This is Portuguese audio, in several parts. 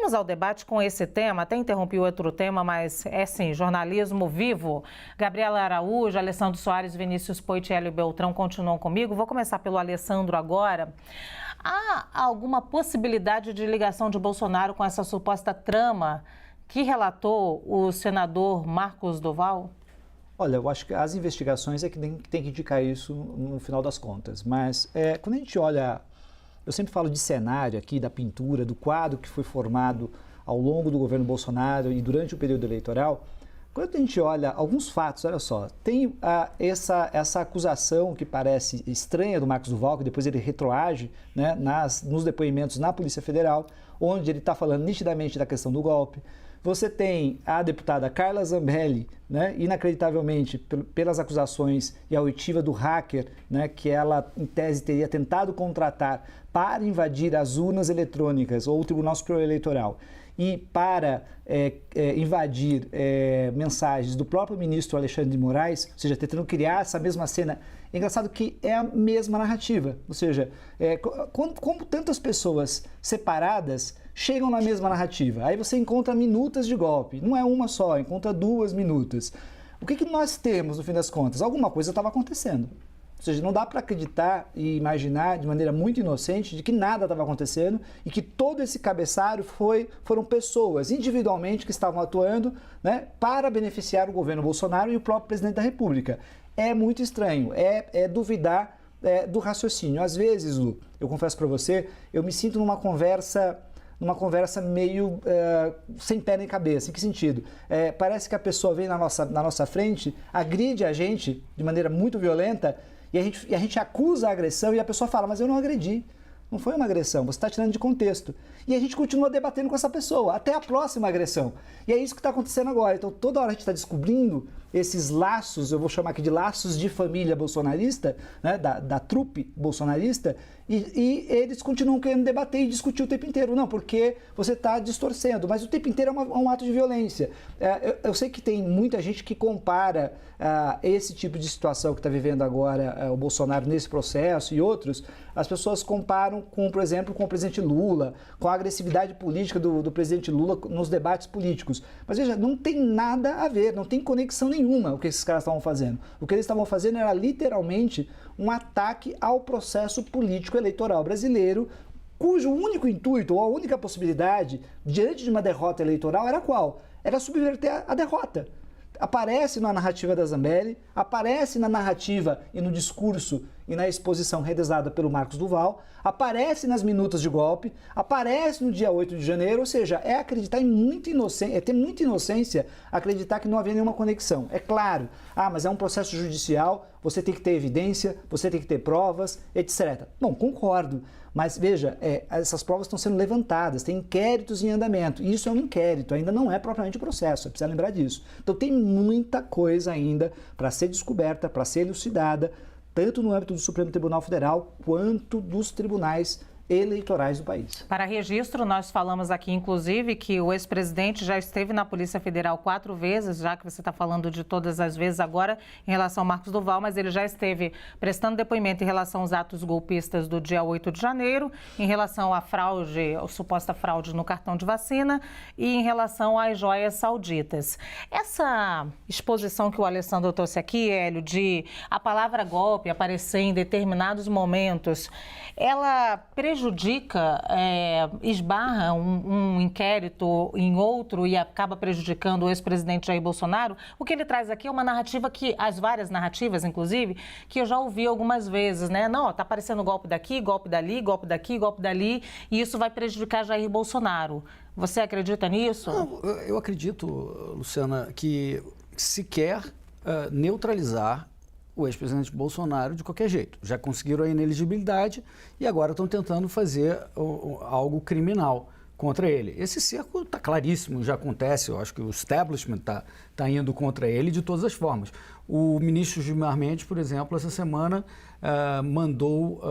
Vamos ao debate com esse tema. Até interrompi outro tema, mas é sim, jornalismo vivo. Gabriela Araújo, Alessandro Soares, Vinícius Poit e Hélio Beltrão continuam comigo. Vou começar pelo Alessandro agora. Há alguma possibilidade de ligação de Bolsonaro com essa suposta trama que relatou o senador Marcos Duval? Olha, eu acho que as investigações é que tem que indicar isso no final das contas. Mas quando a gente olha, eu sempre falo de cenário aqui, da pintura, do quadro que foi formado ao longo do governo Bolsonaro e durante o período eleitoral, quando a gente olha alguns fatos, olha só, tem essa acusação que parece estranha do Marcos Duval, que depois ele retroage, né, nos depoimentos na Polícia Federal, onde ele está falando nitidamente da questão do golpe. Você tem a deputada Carla Zambelli, né, inacreditavelmente, pelas acusações e a oitiva do hacker, né, que ela, em tese, teria tentado contratar para invadir as urnas eletrônicas ou o Tribunal Superior Eleitoral e para invadir mensagens do próprio ministro Alexandre de Moraes, ou seja, tentando criar essa mesma cena. É engraçado que é a mesma narrativa, ou seja, como tantas pessoas separadas chegam na mesma narrativa. Aí você encontra minutas de golpe, não é uma só, encontra 2 minutas. O que nós temos, no fim das contas? Alguma coisa estava acontecendo. Ou seja, não dá para acreditar e imaginar de maneira muito inocente de que nada estava acontecendo e que todo esse cabeçalho foram pessoas individualmente que estavam atuando, né, para beneficiar o governo Bolsonaro e o próprio presidente da República. É muito estranho, é duvidar do raciocínio. Às vezes, Lu, eu confesso para você, eu me sinto numa conversa meio sem pé nem cabeça. Em que sentido? Parece que a pessoa vem na nossa frente, agride a gente de maneira muito violenta e a gente acusa a agressão e a pessoa fala, mas eu não agredi. Não foi uma agressão, você está tirando de contexto. E a gente continua debatendo com essa pessoa, até a próxima agressão. E é isso que está acontecendo agora. Então, toda hora a gente está descobrindo esses laços, eu vou chamar aqui de laços de família bolsonarista, né, da trupe bolsonarista, e eles continuam querendo debater e discutir o tempo inteiro. Não, porque você está distorcendo, mas o tempo inteiro é um ato de violência. Eu sei que tem muita gente que compara esse tipo de situação que está vivendo agora o Bolsonaro nesse processo e outros, as pessoas comparam com, por exemplo, com o presidente Lula, com a agressividade política do presidente Lula nos debates políticos. Mas veja, não tem nada a ver, não tem conexão nenhuma o que esses caras estavam fazendo. O que eles estavam fazendo era literalmente um ataque ao processo político eleitoral brasileiro, cujo único intuito ou a única possibilidade diante de uma derrota eleitoral era qual? Era subverter a derrota. Aparece na narrativa da Zambelli, aparece na narrativa e no discurso e na exposição realizada pelo Marcos Duval, aparece nas minutas de golpe, aparece no dia 8 de janeiro, ou seja, é acreditar em muita inocência, é ter muita inocência acreditar que não havia nenhuma conexão. É claro, mas é um processo judicial, você tem que ter evidência, você tem que ter provas, etc. Bom, concordo. Mas veja, essas provas estão sendo levantadas, tem inquéritos em andamento. E isso é um inquérito, ainda não é propriamente processo, precisa lembrar disso. Então tem muita coisa ainda para ser descoberta, para ser elucidada, tanto no âmbito do Supremo Tribunal Federal quanto dos tribunais eleitorais do país. Para registro, nós falamos aqui, inclusive, que o ex-presidente já esteve na Polícia Federal 4 vezes, já que você está falando de todas as vezes agora em relação ao Marcos Duval, mas ele já esteve prestando depoimento em relação aos atos golpistas do dia 8 de janeiro, em relação à fraude, a suposta fraude no cartão de vacina e em relação às joias sauditas. Essa exposição que o Alessandro trouxe aqui, Hélio, de a palavra golpe aparecer em determinados momentos, ela prejudica, esbarra um inquérito em outro e acaba prejudicando o ex-presidente Jair Bolsonaro? O que ele traz aqui é uma narrativa que, as várias narrativas, inclusive, que eu já ouvi algumas vezes, né? Não, está aparecendo golpe daqui, golpe dali, golpe daqui, golpe dali, e isso vai prejudicar Jair Bolsonaro. Você acredita nisso? Não, eu acredito, Luciana, que se quer neutralizar o ex-presidente Bolsonaro de qualquer jeito. Já conseguiram a ineligibilidade e agora estão tentando fazer algo criminal contra ele. Esse cerco está claríssimo, já acontece, eu acho que o establishment está indo contra ele de todas as formas. O ministro Gilmar Mendes, por exemplo, essa semana mandou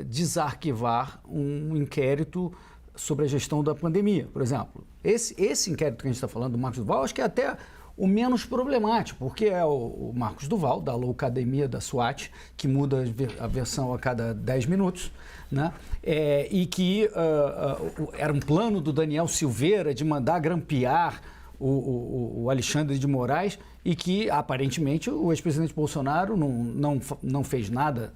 desarquivar um inquérito sobre a gestão da pandemia, por exemplo. Esse inquérito que a gente está falando do Marcos Duval, acho que é até o menos problemático, porque é o Marcos Duval, da Loucademia da SWAT, que muda a versão a cada 10 minutos, né? E que era um plano do Daniel Silveira de mandar grampear o Alexandre de Moraes, e que, aparentemente, o ex-presidente Bolsonaro não fez nada,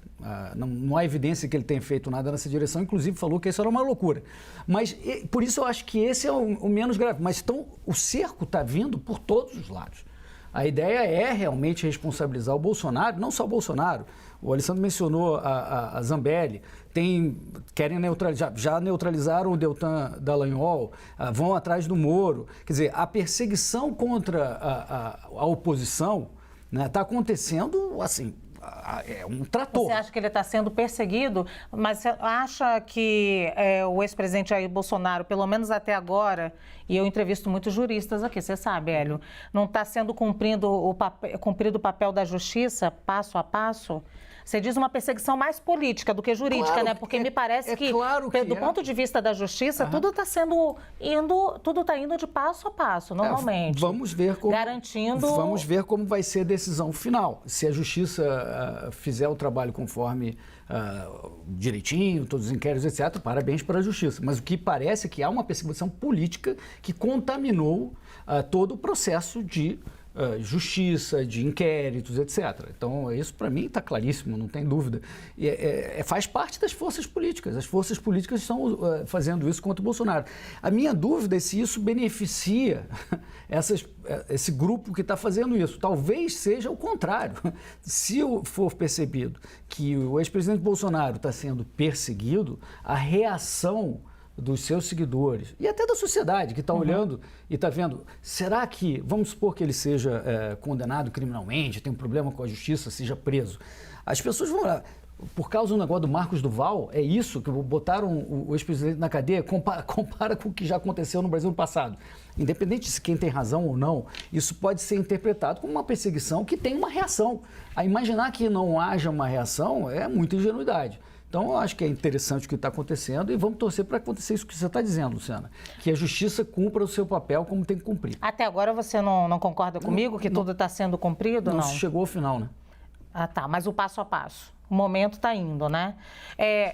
não há evidência que ele tenha feito nada nessa direção, inclusive falou que isso era uma loucura. Mas, por isso, eu acho que esse é o menos grave. Mas, então, o cerco está vindo por todos os lados. A ideia é realmente responsabilizar o Bolsonaro, não só o Bolsonaro. O Alessandro mencionou a Zambelli, querem neutralizar, já neutralizaram o Deltan Dallagnol, vão atrás do Moro. Quer dizer, a perseguição contra a oposição está acontecendo assim. É um trator. Você acha que ele está sendo perseguido, mas você acha que o ex-presidente Jair Bolsonaro, pelo menos até agora, e eu entrevisto muitos juristas aqui, você sabe, Hélio, não está sendo cumprido o papel da justiça passo a passo? Você diz uma perseguição mais política do que jurídica, claro, né? Porque me parece que, do ponto de vista da justiça, tudo está indo de passo a passo, normalmente. Vamos ver como vai ser a decisão final. Se a justiça fizer o trabalho conforme direitinho, todos os inquéritos, etc., parabéns para a justiça. Mas o que parece é que há uma perseguição política que contaminou todo o processo de justiça, de inquéritos, etc. Então, isso para mim está claríssimo, não tem dúvida. E faz parte das forças políticas. As forças políticas estão fazendo isso contra o Bolsonaro. A minha dúvida é se isso beneficia esse grupo que está fazendo isso. Talvez seja o contrário. Se for percebido que o ex-presidente Bolsonaro está sendo perseguido, a reação dos seus seguidores e até da sociedade que está olhando e está vendo, será que, vamos supor que ele seja condenado criminalmente, tem um problema com a justiça, seja preso. As pessoas vão lá, por causa do negócio do Marcos Duval, é isso que botaram o ex-presidente na cadeia, compara com o que já aconteceu no Brasil no passado. Independente de quem tem razão ou não, isso pode ser interpretado como uma perseguição que tem uma reação. A imaginar que não haja uma reação é muita ingenuidade. Então, eu acho que é interessante o que está acontecendo e vamos torcer para acontecer isso que você está dizendo, Luciana. Que a justiça cumpra o seu papel como tem que cumprir. Até agora você não concorda comigo que tudo está sendo cumprido? Não, chegou ao final, né? Ah, tá. Mas o passo a passo. O momento está indo, né?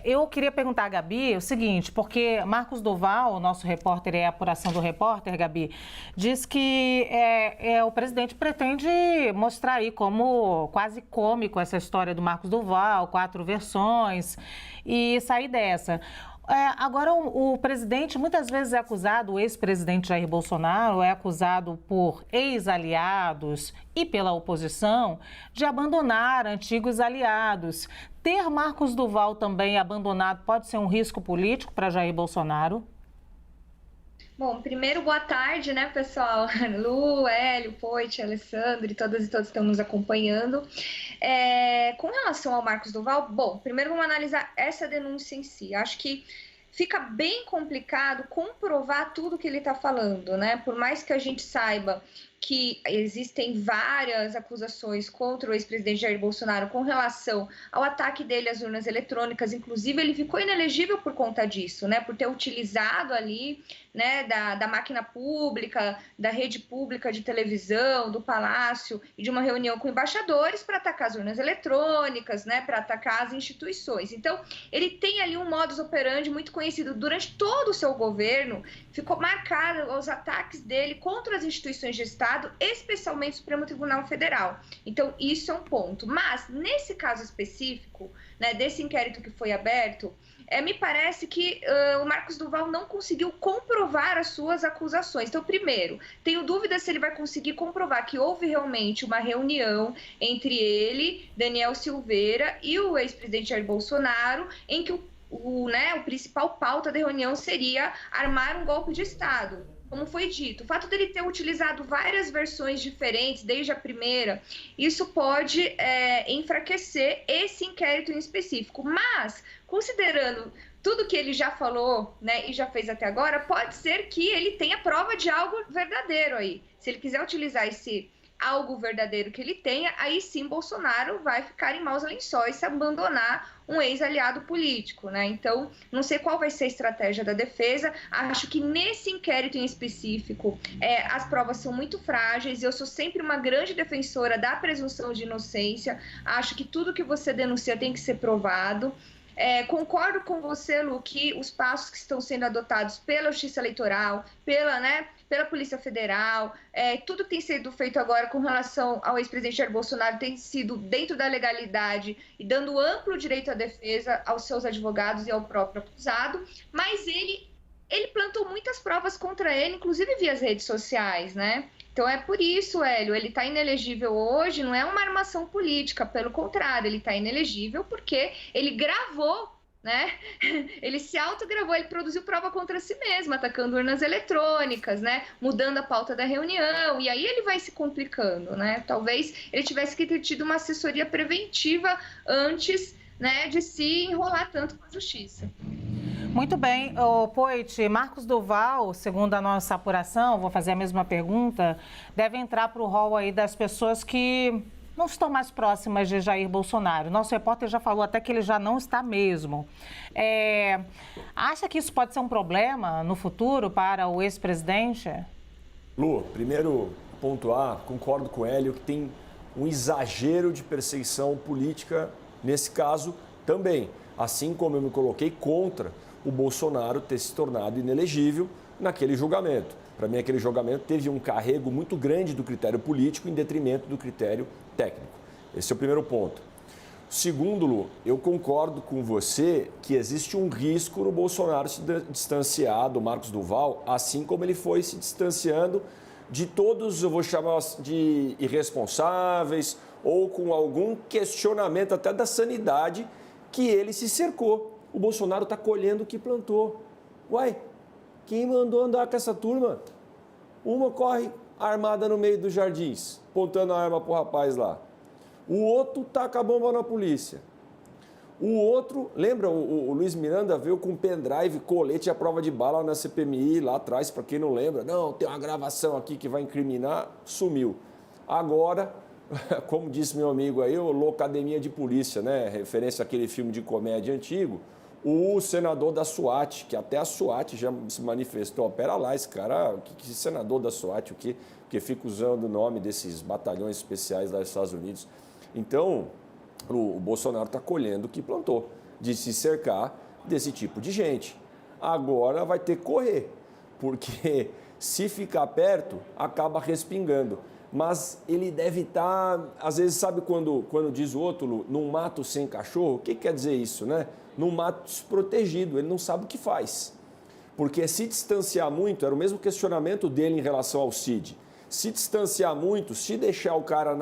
Eu queria perguntar à Gabi o seguinte, porque Marcos Duval, o nosso repórter, a apuração do repórter, Gabi, diz que o presidente pretende mostrar aí como quase cômico essa história do Marcos Duval, 4 versões, e sair dessa. Agora, o presidente muitas vezes é acusado, o ex-presidente Jair Bolsonaro é acusado por ex-aliados e pela oposição de abandonar antigos aliados. Ter Marcos Duval também abandonado pode ser um risco político para Jair Bolsonaro? Bom, primeiro, boa tarde, né, pessoal? Lu, Hélio, Poit, Alessandro e todas e todos que estão nos acompanhando. Com relação ao Marcos Duval, bom, primeiro vamos analisar essa denúncia em si. Acho que fica bem complicado comprovar tudo que ele está falando, né? Por mais que a gente saiba que existem várias acusações contra o ex-presidente Jair Bolsonaro com relação ao ataque dele às urnas eletrônicas, inclusive ele ficou inelegível por conta disso, né? Por ter utilizado ali, né, da máquina pública, da rede pública de televisão, do palácio e de uma reunião com embaixadores para atacar as urnas eletrônicas, né, para atacar as instituições. Então, ele tem ali um modus operandi muito conhecido. Durante todo o seu governo, ficou marcado os ataques dele contra as instituições de Estado, especialmente o Supremo Tribunal Federal. Então, isso é um ponto. Mas, nesse caso específico, né, desse inquérito que foi aberto, me parece que o Marcos Duval não conseguiu comprovar as suas acusações. Então, primeiro, tenho dúvida se ele vai conseguir comprovar que houve realmente uma reunião entre ele, Daniel Silveira e o ex-presidente Jair Bolsonaro, em que o principal pauta da reunião seria armar um golpe de Estado. Como foi dito, o fato dele ter utilizado várias versões diferentes, desde a primeira, isso pode enfraquecer esse inquérito em específico. Mas, considerando tudo que ele já falou, né, e já fez até agora, pode ser que ele tenha prova de algo verdadeiro aí. Se ele quiser utilizar algo verdadeiro que ele tenha, aí sim Bolsonaro vai ficar em maus lençóis se abandonar um ex-aliado político, né? Então, não sei qual vai ser a estratégia da defesa. Acho que nesse inquérito em específico, as provas são muito frágeis. Eu sou sempre uma grande defensora da presunção de inocência. Acho que tudo que você denuncia tem que ser provado. Concordo com você, Lu, que os passos que estão sendo adotados pela Justiça Eleitoral, pela Polícia Federal, tudo que tem sido feito agora com relação ao ex-presidente Jair Bolsonaro tem sido dentro da legalidade e dando amplo direito à defesa aos seus advogados e ao próprio acusado, mas ele plantou muitas provas contra ele, inclusive via as redes sociais, né? Então é por isso, Hélio, ele está inelegível hoje, não é uma armação política, pelo contrário, ele está inelegível porque ele gravou, né? Ele se autogravou, ele produziu prova contra si mesmo, atacando urnas eletrônicas, né? Mudando a pauta da reunião, e aí ele vai se complicando, né? Talvez ele tivesse que ter tido uma assessoria preventiva antes, né, de se enrolar tanto com a justiça. Muito bem, Poit, Marcos Duval, segundo a nossa apuração, vou fazer a mesma pergunta, deve entrar para o rol aí das pessoas que não estão mais próximas de Jair Bolsonaro. Nosso repórter já falou até que ele já não está mesmo. Acha que isso pode ser um problema no futuro para o ex-presidente? Lu, primeiro pontuar, concordo com o Hélio, que tem um exagero de perseguição política nesse caso também. Assim como eu me coloquei contra o Bolsonaro ter se tornado inelegível naquele julgamento. Para mim, aquele julgamento teve um carrego muito grande do critério político em detrimento do critério técnico. Esse é o primeiro ponto. Segundo, Lu, eu concordo com você que existe um risco no Bolsonaro se distanciar do Marcos Duval, assim como ele foi se distanciando de todos, eu vou chamar de irresponsáveis ou com algum questionamento até da sanidade que ele se cercou. O Bolsonaro está colhendo o que plantou. Uai, quem mandou andar com essa turma? Uma corre armada no meio dos jardins, apontando a arma para o rapaz lá. O outro taca a bomba na polícia. O outro, lembra, o Luiz Miranda veio com pendrive, colete à prova de bala na CPMI lá atrás, para quem não lembra. Não, tem uma gravação aqui que vai incriminar, sumiu. Agora, como disse meu amigo aí, o Loucademia de Polícia, né? Referência àquele filme de comédia antigo. O senador da SWAT, que até a SWAT já se manifestou. Pera lá, esse cara, que senador da SWAT, o quê? Porque fica usando o nome desses batalhões especiais lá dos Estados Unidos. Então, o Bolsonaro está colhendo o que plantou, de se cercar desse tipo de gente. Agora vai ter que correr, porque se ficar perto, acaba respingando. Mas ele deve estar, às vezes, sabe quando diz o outro, num mato sem cachorro? O que quer dizer isso, né? Num mato desprotegido, ele não sabe o que faz. Porque se distanciar muito, era o mesmo questionamento dele em relação ao Cid. Se distanciar muito, se deixar o cara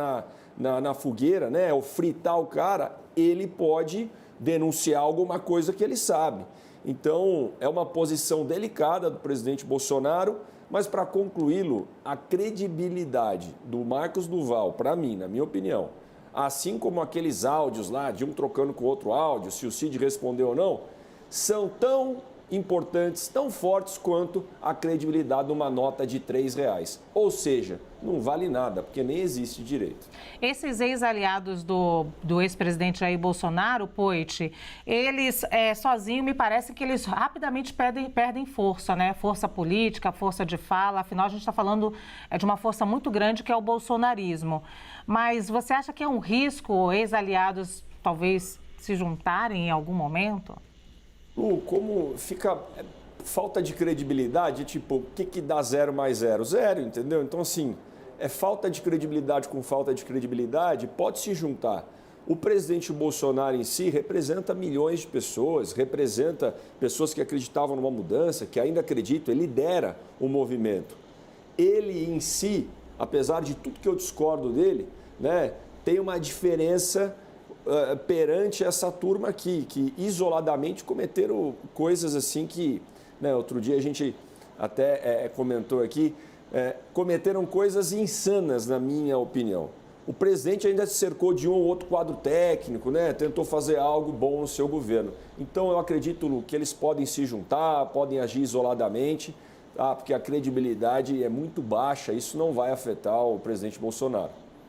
na fogueira, né, ou fritar o cara, ele pode denunciar alguma coisa que ele sabe. Então, é uma posição delicada do presidente Bolsonaro, mas para concluí-lo, a credibilidade do Marcos Duval, para mim, na minha opinião, assim como aqueles áudios lá, de um trocando com outro áudio, se o Cid respondeu ou não, são tão importantes, tão fortes quanto a credibilidade de uma nota de R$3. Ou seja, não vale nada, porque nem existe direito. Esses ex-aliados do ex-presidente Jair Bolsonaro, Poit, eles sozinhos, me parece que eles rapidamente perdem força, né? Força política, força de fala. Afinal, a gente está falando de uma força muito grande que é o bolsonarismo. Mas você acha que é um risco ex-aliados talvez se juntarem em algum momento? Como fica falta de credibilidade, tipo, o que dá 0 mais 0? 0, entendeu? Então, assim, falta de credibilidade com falta de credibilidade, pode se juntar. O presidente Bolsonaro em si representa milhões de pessoas, representa pessoas que acreditavam numa mudança, que ainda acreditam, ele lidera o movimento. Ele em si, apesar de tudo que eu discordo dele, né, tem uma diferença perante essa turma aqui, que isoladamente cometeram coisas assim que, né, outro dia a gente até comentou aqui, cometeram coisas insanas, na minha opinião. O presidente ainda se cercou de um ou outro quadro técnico, né, tentou fazer algo bom no seu governo. Então eu acredito, Lu, que eles podem se juntar, podem agir isoladamente, porque a credibilidade é muito baixa, isso não vai afetar o presidente Bolsonaro.